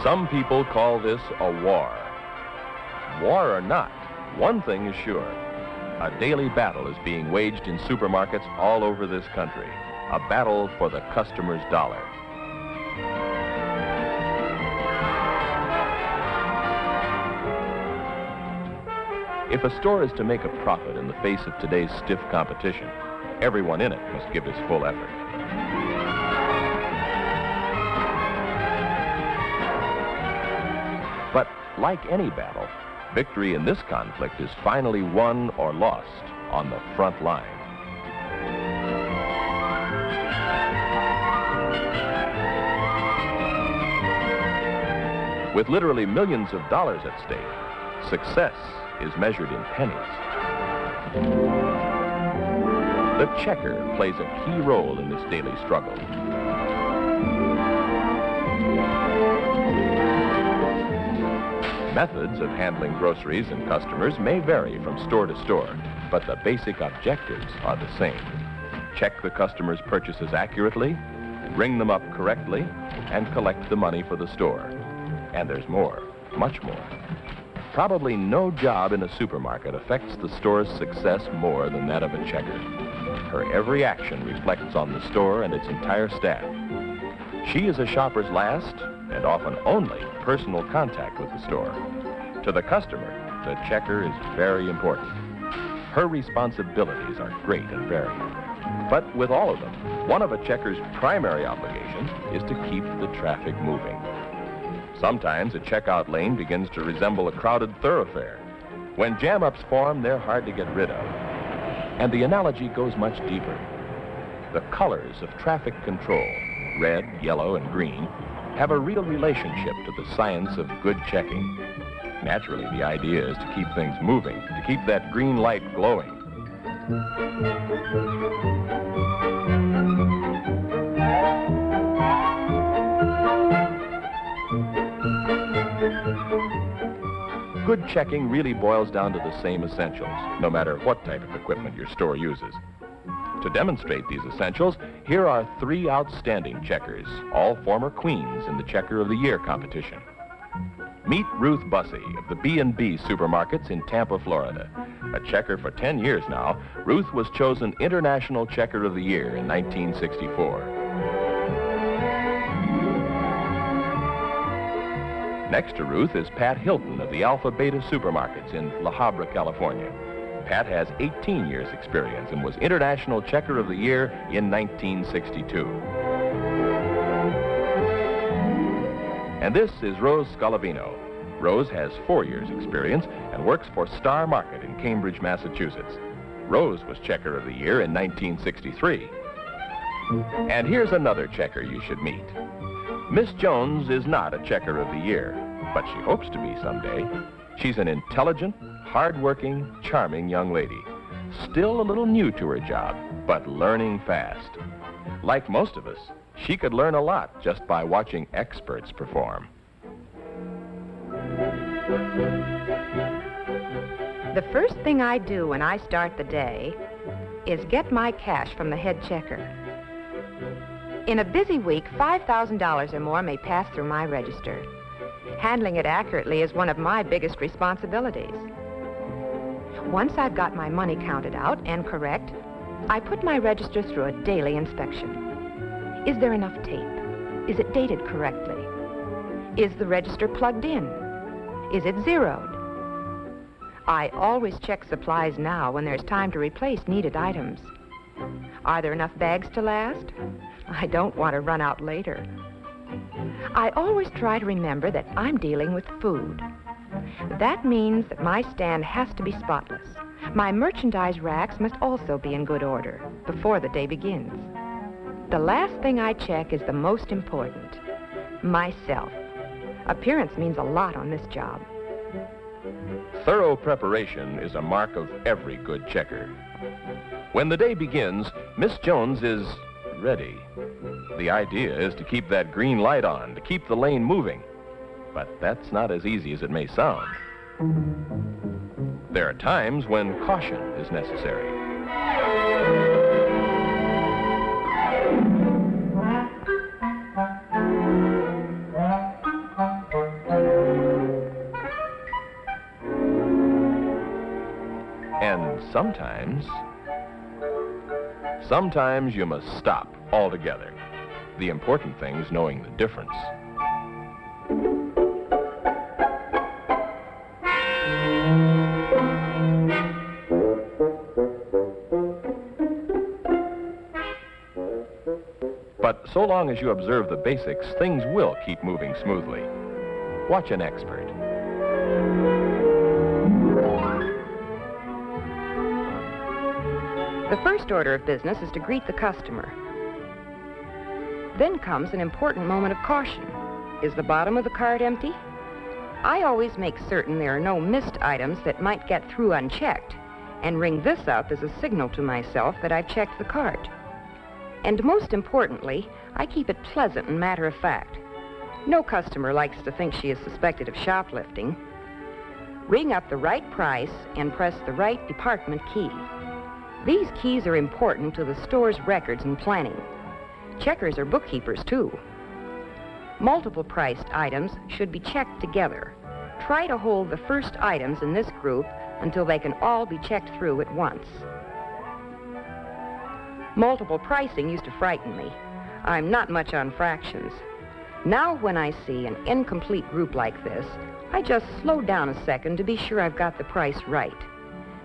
Some people call this a war. War or not, one thing is sure. A daily battle is being waged in supermarkets all over this country. A battle for the customer's dollar. If a store is to make a profit in the face of today's stiff competition, everyone in it must give his full effort. But like any battle, victory in this conflict is finally won or lost on the front line. With literally millions of dollars at stake, success is measured in pennies. The checker plays a key role in this daily struggle. Methods of handling groceries and customers may vary from store to store, but the basic objectives are the same. Check the customer's purchases accurately, ring them up correctly, and collect the money for the store. And there's more, much more. Probably no job in a supermarket affects the store's success more than that of a checker. Her every action reflects on the store and its entire staff. She is a shopper's last, and often only, personal contact with the store. To the customer, the checker is very important. Her responsibilities are great and varied. But with all of them, one of a checker's primary obligations is to keep the traffic moving. Sometimes a checkout lane begins to resemble a crowded thoroughfare. When jam-ups form, they're hard to get rid of. And the analogy goes much deeper. The colors of traffic control, red, yellow, and green, have a real relationship to the science of good checking. Naturally, the idea is to keep things moving, to keep that green light glowing. Good checking really boils down to the same essentials, no matter what type of equipment your store uses. To demonstrate these essentials, here are 3 outstanding checkers, all former queens in the Checker of the Year competition. Meet Ruth Bussey of the B&B supermarkets in Tampa, Florida. A checker for 10 years now, Ruth was chosen International Checker of the Year in 1964. Next to Ruth is Pat Hilton of the Alpha Beta supermarkets in La Habra, California. Pat has 18 years experience and was International Checker of the Year in 1962. And this is Rose Scalavino. Rose has 4 years experience and works for Star Market in Cambridge, Massachusetts. Rose was Checker of the Year in 1963. And here's another checker you should meet. Miss Jones is not a Checker of the Year, but she hopes to be someday. She's an intelligent, hard-working, charming young lady. Still a little new to her job, but learning fast. Like most of us, she could learn a lot just by watching experts perform. The first thing I do when I start the day is get my cash from the head checker. In a busy week, $5,000 or more may pass through my register. Handling it accurately is one of my biggest responsibilities. Once I've got my money counted out and correct, I put my register through a daily inspection. Is there enough tape? Is it dated correctly? Is the register plugged in? Is it zeroed? I always check supplies now when there's time to replace needed items. Are there enough bags to last? I don't want to run out later. I always try to remember that I'm dealing with food. That means that my stand has to be spotless. My merchandise racks must also be in good order before the day begins. The last thing I check is the most important, myself. Appearance means a lot on this job. Thorough preparation is a mark of every good checker. When the day begins, Miss Jones is ready. The idea is to keep that green light on, to keep the lane moving. But that's not as easy as it may sound. There are times when caution is necessary. sometimes you must stop altogether. The important thing's knowing the difference. But so long as you observe the basics, things will keep moving smoothly. Watch an expert. The first order of business is to greet the customer. Then comes an important moment of caution. Is the bottom of the cart empty? I always make certain there are no missed items that might get through unchecked, and ring this up as a signal to myself that I've checked the cart. And most importantly, I keep it pleasant and matter-of-fact. No customer likes to think she is suspected of shoplifting. Ring up the right price and press the right department key. These keys are important to the store's records and planning. Checkers are bookkeepers, too. Multiple-priced items should be checked together. Try to hold the first items in this group until they can all be checked through at once. Multiple pricing used to frighten me. I'm not much on fractions. Now when I see an incomplete group like this, I just slow down a second to be sure I've got the price right.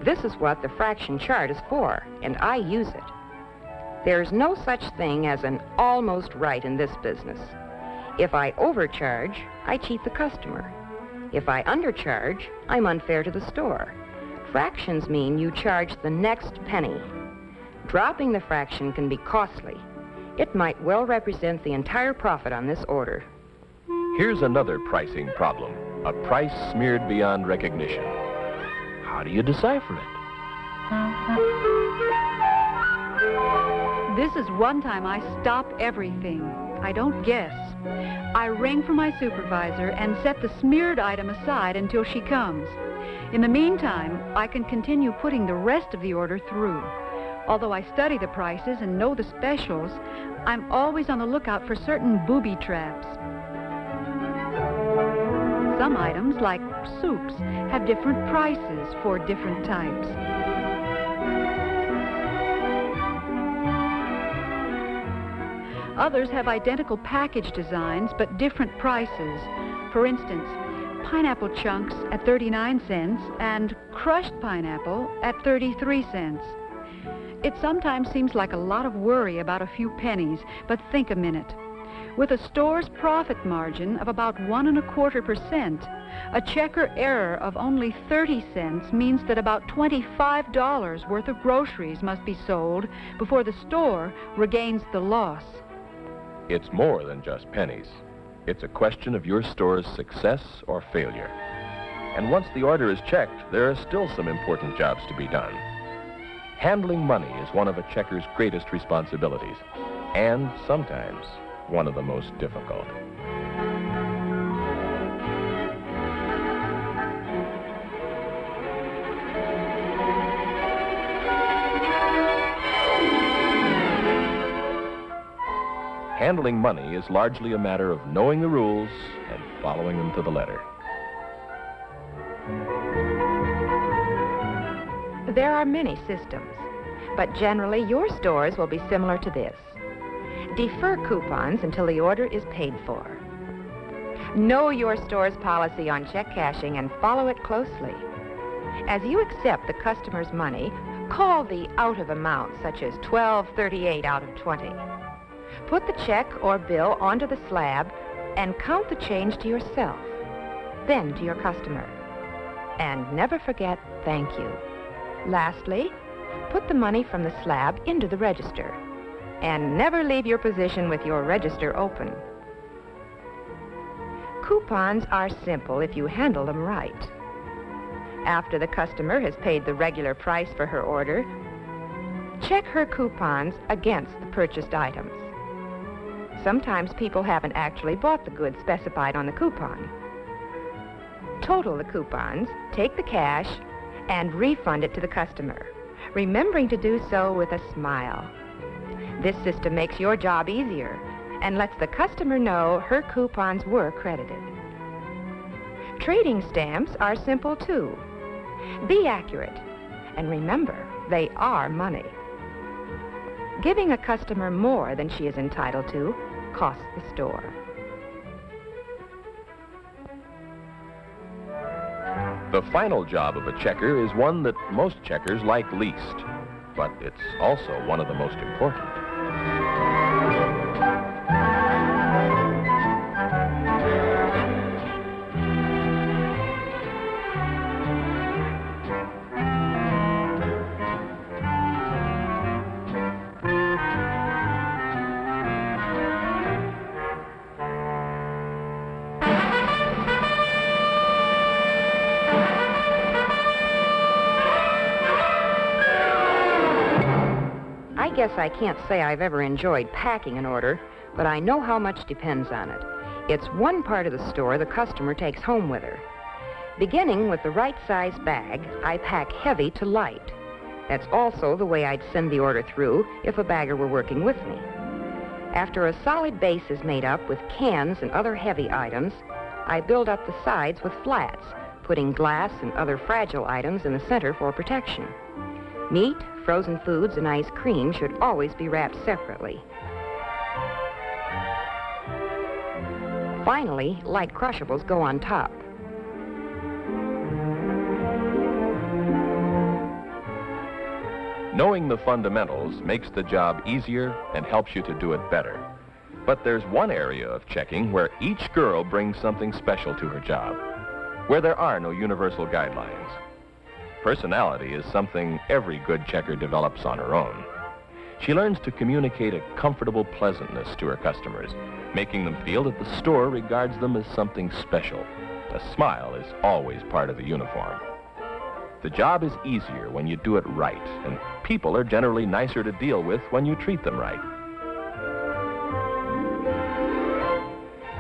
This is what the fraction chart is for, and I use it. There's no such thing as an almost right in this business. If I overcharge, I cheat the customer. If I undercharge, I'm unfair to the store. Fractions mean you charge the next penny. Dropping the fraction can be costly. It might well represent the entire profit on this order. Here's another pricing problem, a price smeared beyond recognition. How do you decipher it? This is one time I stop everything. I don't guess. I ring for my supervisor and set the smeared item aside until she comes. In the meantime, I can continue putting the rest of the order through. Although I study the prices and know the specials, I'm always on the lookout for certain booby traps. Some items, like soups, have different prices for different types. Others have identical package designs, but different prices. For instance, pineapple chunks at 39 cents and crushed pineapple at 33 cents. It sometimes seems like a lot of worry about a few pennies, but think a minute. With a store's profit margin of about 1.25%, a checker error of only 30 cents means that about $25 worth of groceries must be sold before the store regains the loss. It's more than just pennies. It's a question of your store's success or failure. And once the order is checked, there are still some important jobs to be done. Handling money is one of a checker's greatest responsibilities, and sometimes one of the most difficult. Handling money is largely a matter of knowing the rules and following them to the letter. There are many systems, but generally your stores will be similar to this. Defer coupons until the order is paid for. Know your store's policy on check cashing and follow it closely. As you accept the customer's money, call the out of amount, such as $12.38 out of 20. Put the check or bill onto the slab and count the change to yourself, then to your customer. And never forget, thank you. Lastly, put the money from the slab into the register. And never leave your position with your register open. Coupons are simple if you handle them right. After the customer has paid the regular price for her order, check her coupons against the purchased items. Sometimes people haven't actually bought the goods specified on the coupon. Total the coupons, take the cash, and refund it to the customer, remembering to do so with a smile. This system makes your job easier and lets the customer know her coupons were credited. Trading stamps are simple too. Be accurate. And remember, they are money. Giving a customer more than she is entitled to costs the store. The final job of a checker is one that most checkers like least, but it's also one of the most important. I guess I can't say I've ever enjoyed packing an order, but I know how much depends on it. It's one part of the store the customer takes home with her. Beginning with the right size bag, I pack heavy to light. That's also the way I'd send the order through if a bagger were working with me. After a solid base is made up with cans and other heavy items, I build up the sides with flats, putting glass and other fragile items in the center for protection. Meat, frozen foods, and ice cream should always be wrapped separately. Finally, light crushables go on top. Knowing the fundamentals makes the job easier and helps you to do it better. But there's one area of checking where each girl brings something special to her job, where there are no universal guidelines. Personality is something every good checker develops on her own. She learns to communicate a comfortable pleasantness to her customers, making them feel that the store regards them as something special. A smile is always part of the uniform. The job is easier when you do it right, and people are generally nicer to deal with when you treat them right.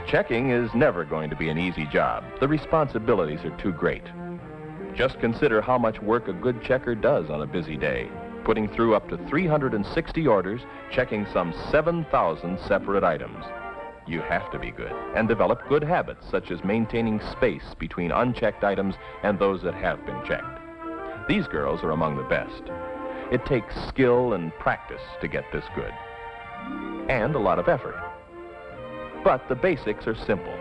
Checking is never going to be an easy job. The responsibilities are too great. Just consider how much work a good checker does on a busy day, putting through up to 360 orders, checking some 7,000 separate items. You have to be good and develop good habits, such as maintaining space between unchecked items and those that have been checked. These girls are among the best. It takes skill and practice to get this good, and a lot of effort. But the basics are simple.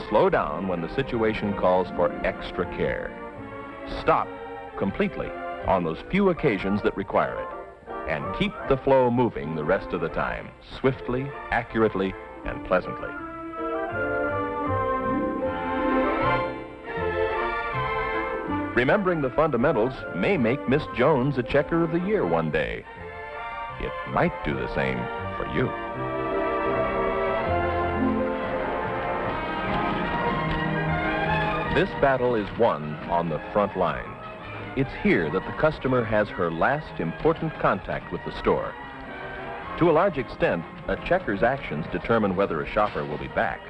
Slow down when the situation calls for extra care. Stop completely on those few occasions that require it, and keep the flow moving the rest of the time, swiftly, accurately, and pleasantly. Remembering the fundamentals may make Miss Jones a Checker of the Year one day. It might do the same for you. This battle is won on the front line. It's here that the customer has her last important contact with the store. To a large extent, a checker's actions determine whether a shopper will be back.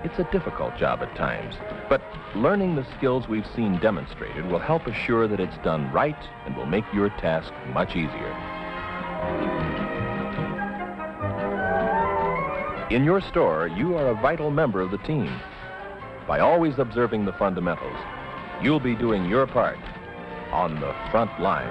It's a difficult job at times, but learning the skills we've seen demonstrated will help assure that it's done right and will make your task much easier. In your store, you are a vital member of the team. By always observing the fundamentals, you'll be doing your part on the front line.